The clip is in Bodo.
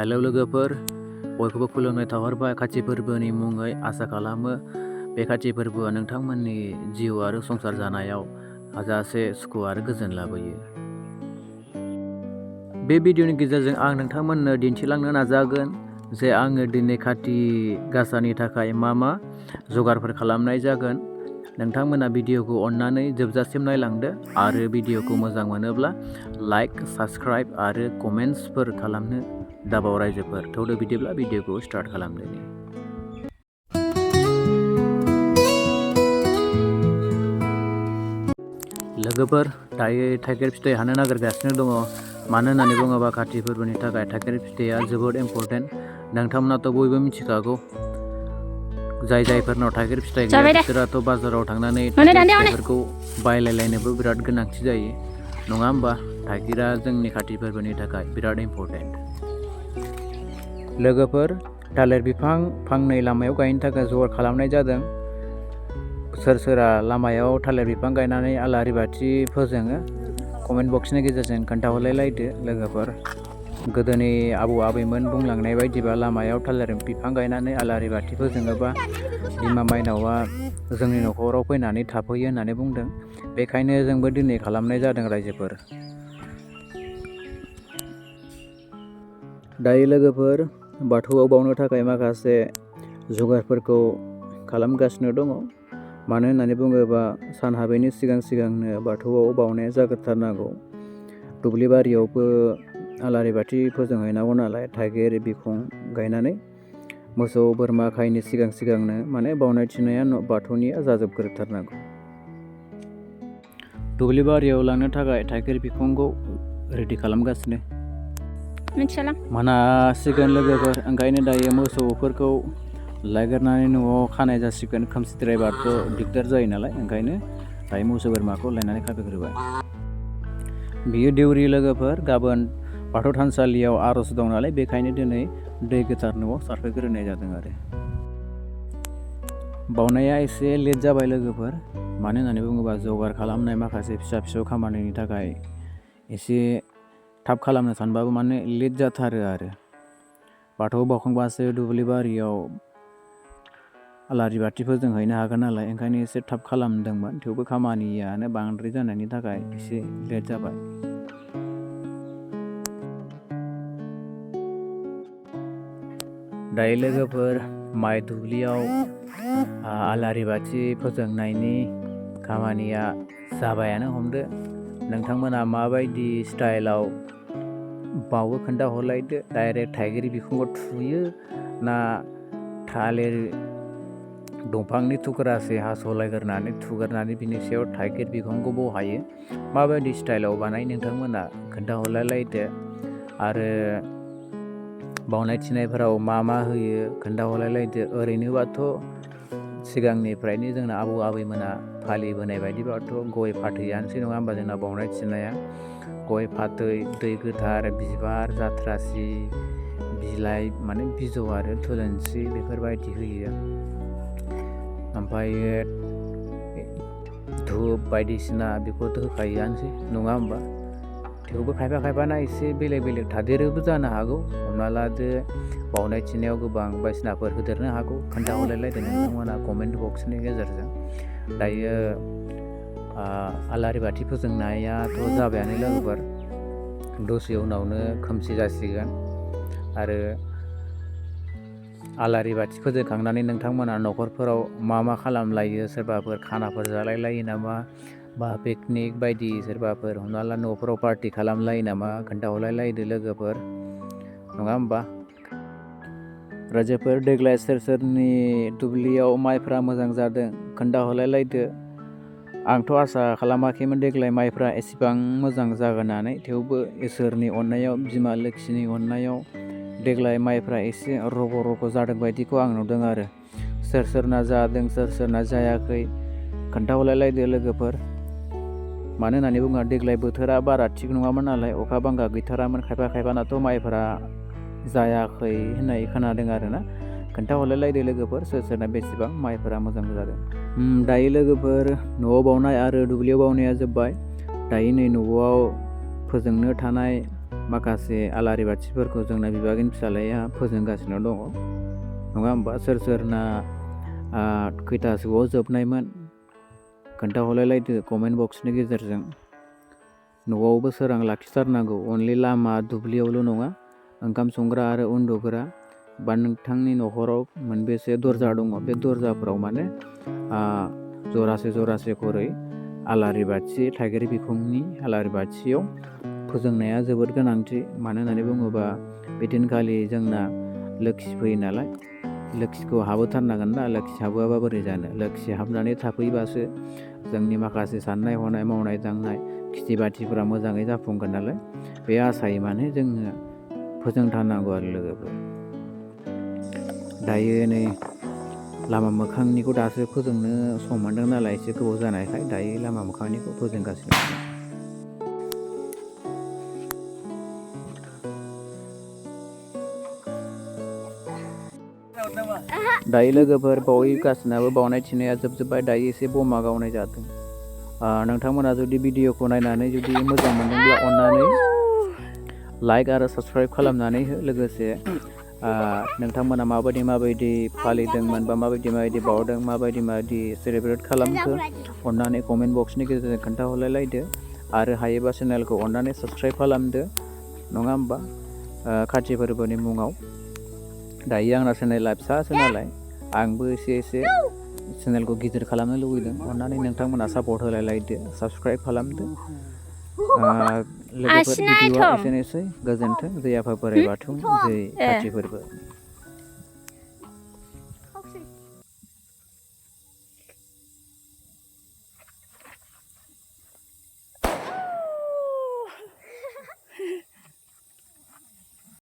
हेलौ लोगोफोर, बयखौबो खुलुमनाय थाहरबाय खाथि फोरबोनि मुङै। आसा खालामो बे खाथि फोरबोआ नोंथांमोननि जिउ आरो संसार जानायाव हाजासे सुखु आरो गोजोन लाबोयो। बे भिडिअनि गेजेरजों आं नोंथांमोननो दिन्थिलांनो नाजागोन जे आङो दिनै खाथि गासानि थाखाय मा जगारफोर खालामनाय जागोन। नोंथांमोना भिडिअखौ अननानै जोबजासिम नायलांदो आरो भिडिअखौ मोजां मोनोब्ला लाइक, साबस्क्राइब आरो कमेन्ट्सफोर खालामनो दाबाव रायजोफोर। थौदो बिदिब्ला भिडिअखौ स्टार्ट खालामदोनि। लोगोफोर, दायो थाइगिर फिथाइ हानो नागिरगासिनो दङ। मानो होननानै बुङोबा खाथि फोरबोनि थाखाय थाइगिर फिथाइया जोबोद इम्परटेन्ट। नोंथांमोनाथ' बयबो मिथिखागौ। जायफोरनाव थाइगिर फिथाइ गैया बिसोराथ' बाजाराव थांनानै थाइगिर फिथाइफोरखौ बायलायलायनोबो बिराद गोनांथि जायो, नङा होमबा? थाइगिरा जोंनि खाथि फोरबोनि थाखाय बिराद इम्परटेन्ट। लोगोफोर, थालिर बिफां फांनै लामायाव गायनो थाखाय जगार खालामनाय जादों। सोरहा लामायाव थालिर बिफां गायनानै आलारि बाथि फोजोङो कमेन्ट बक्सनि गेजेरजों खोन्थाहरलायलायदो लोगोफोर। गोदोनि आबौ आबैमोन बुंलांनाय बायदिबा लामायाव थालिर बिफां गायनानै आलारि बाथि फोजोङोबा बिमा माइनावआ जोंनि न'खराव फैनानै थाफैयो होननानै बुंदों। बेखायनो जोंबो दिनै खालामनाय जादों रायजोफोर। दायो लोगोफोर, बाथौआव बावनो थाखाय माखासे जगारफोरखौ खालामगासिनो दङ। मानो होननानै बुङोबा सान हाबैनि सिगांनो बाथौआव बावनाया जाग्रोथारनांगौ। दुब्लि बारियावबो आलारि बाथि फोजोंहैनांगौ नालाय, थाइगिर बिखं गायनानै मोसौ बोरमा खायिनि सिगांनो माने बावनाय थिनाया बाथौनिया जाजोबग्रोथारनांगौ। दुब्लि बारियाव लांनो थाखाय थाइगिर बिखंखौ रेडि खालामगासिनो। मोनासिगोन लोगोफोर, ओंखायनो दायो मोसौफोरखौ लायगोरनानै न'आव खानाय जासिगोन। खोमसिद्रायबाथ' दिगदार जायो नालाय, ओंखायनो दायो मोसौ बोरमाखौ लायनानै खाफैग्रोबाय। बियो देउरि लोगोफोर, गाबोन बाथौ थानसालियाव आर'ज दं नालाय, बेखायनो दिनै दै गोथार न'आव सारफैग्रोनाय जादों आरो। बावनाया एसे लेट जाबाय लोगोफोर। मानो होननानै बुङोबा जगार खालामनाय माखासे फिसा खामानिनि थाखाय एसे थाब खालामनो सानबाबो माने लेट जाथारो आरो। बाथौआव बावखांबासो दुब्लि बारियाव आलारि बाथि फोजोंहैनो हागोन नालाय, ओंखायनो एसे थाब खालामदोंमोन। थेवबो खामानियानो बांद्राय जानायनि थाखाय एसे लेट जाबाय। दायो लोगोफोर, माइ दुब्लियाव आलारि बाथि फोजोंनायनि खामानिया जाबायानो हमदो। नोंथांमोना माबायदि स्टाइलाव बावो खोन्थाहरलायदो। डाइरेक्ट थाइगिर बिखंखौ थुयो ना थालिर दंफांनि थुख्रासे हास'लायग्रोनानै थुग्रोनानै बिनि सायाव थाइगिर बिखंखौ बहायो? माबायदि स्टाइलाव बानाय नोंथांमोना खोन्थाहरलायलायदो। आरो बावनाय थिनायफोराव मा होयो खोन्थाहरलायलायदो। ओरैनोबाथ' सिगांनिफ्रायनो जोंना आबौ आबैमोना फालिबोनाय बायदिबाथ' गय फाथैयानोसै, नङा होमबा? जोंना बावनाय थिनाया गय फाथै, दै गोथार, बिबार जाथ्रासि, बिलाइ माने बिजौ आरो थुलुंसि बेफोरबायदि होयो। ओमफ्राय धुप बायदिसिना बेखौथ' होखायोआनोसै, नङा होमबा? थेवबो खायफाना एसे बेलेग थादेरोबो जानो हागौ। हमना लादो बावनाय थिनायाव गोबां बायदिसिनाफोर होदेरनो हागौ। खोन्थाहरलायलायदो नोंथांमोना कमेन्ट बक्सनि गेजेरजों। दायो आलारि बाथि फोजोंनायाथ' जाबायानो लोगोफोर। दसे उनावनो खोमसि जासिगोन। आरो आलारि बाथि फोजोंखांनानै नोंथांमोना न'खरफोराव मा खालामलायो? सोरबाफोर खानाफोर जालायलायो नामा? बा पिकनिक बायदि सोरबाफोर हमना ला न'फोराव पार्टि खालामलायो नामा? खोन्थाहरलायलायदो लोगोफोर, नङा होमबा? रायजोफोर, देग्लाय सोरनि दुब्लियाव माइफ्रा मोजां जादों खोन्थाहरलायलायदो। आंथ' आसा खालामाखैमोन देग्लाय माइफ्रा एसेबां मोजां जागोन होननानै। थेवबो इसोरनि अननायाव, बिमा लोखिनि अननायाव देग्लाय माइफ्रा एसे रग' जादों बायदिखौ आं नुदों आरो। सोरना जादों सोरना जायाखै खोन्थाहरलायलायदो लोगोफोर। मानो होननानै बुङोब्ला देग्लाय बोथोरा बारा थिग नङामोन नालाय, अखा बांखा गैथारामोन। खायफानाथ' माइफोरा जायाखै होननाय खोनादों आरोना। खोन्थाहरलायलायदो लोगोफोर, सोरना बेसेबां माइफोरा मोजां जादों। दायो लोगोफोर, न'आव बावनाय आरो दुब्लियाव बावनाया जोब्बाय। दायो नै न'आव फोजोंनो थानाय माखासे आलारि बाथिफोरखौ जोंना बिबागिन फिसालाया फोजोंगासिनो दङ नङा होमबा सोरना खैथासोआव जोबनायमोन खोन्थाहरलायलायदो कमेन्ट बक्सनि गेजेरजों न'आवबो सोरां लाखिथारनांगौ अनलि लामा दुब्लियावल' नङा ओंखाम संग्रा आरो उन्दुग्रा बा नोंथांनि न'खराव मोनबेसे दरजा दङ बे दरजाफोराव माने जरासे खरै आलारि बाथि थाइगिर बिखंनि आलारि बाथियाव फोजोंनाया जोबोद गोनांथि मानो होननानै बुङोबा बे दिनखालि जोंना लोखि फैयो नालाय लोखिखौ हाबोथारनांगोन ना लोखि हाबोआबा बोरै जानो लोखि हाबनानै थाफैबासो जोंनि माखासे साननाय हनाय मावनाय दांनाय खिथि बाथिफोरा मोजाङै जाफुंगोन नालाय बे आसायै माने जोङो फोजोंथारनांगौ आरो लोगोफोर दायो नै लामा मोखांनिखौ दासो फोजोंनो सम मोनदों नालाय एसे गोबाव जानायखाय दायो लामा मोखांनिखौ फोजोंगासिनो दं दायो लोगोफोर बावै गासिनाबो बावनाय थिनाया जोबजोब्बाय दायो एसे बमा गावनाय जादों नोंथांमोना जुदि भिडिअखौ नायनानै जुदि मोजां मोनदोंब्ला अन्नानै लाइक आरो साबस्क्राइब खालामनानै हो लोगोसे नोंथांमोना माबायदि फालिदोंमोन बा माबायदि बावदों माबायदि सेलेब्रेट खालामखो अन्नानै कमेन्ट बक्सनि गेजेरजों खोन्थाहरलायलायदो आरो हायोबा चेनेलखौ अन्नानै साबस्क्राइब खालामदो नङा होमबा खाथि फोरबोनि मुङाव दायो आंना चेनेला फिसासो नालाय आंबो एसे चेनेलखौ गिदिर खालामनो लुबैदों अन्नानै नोंथांमोना सापर्ट होलायलायदो साबस्क्राइब खालामदो लोगोफोर भिडिअआ एसेनोसै गोजोन्थों जै आफा बोराइ बाथौ जै खाथि फोरबो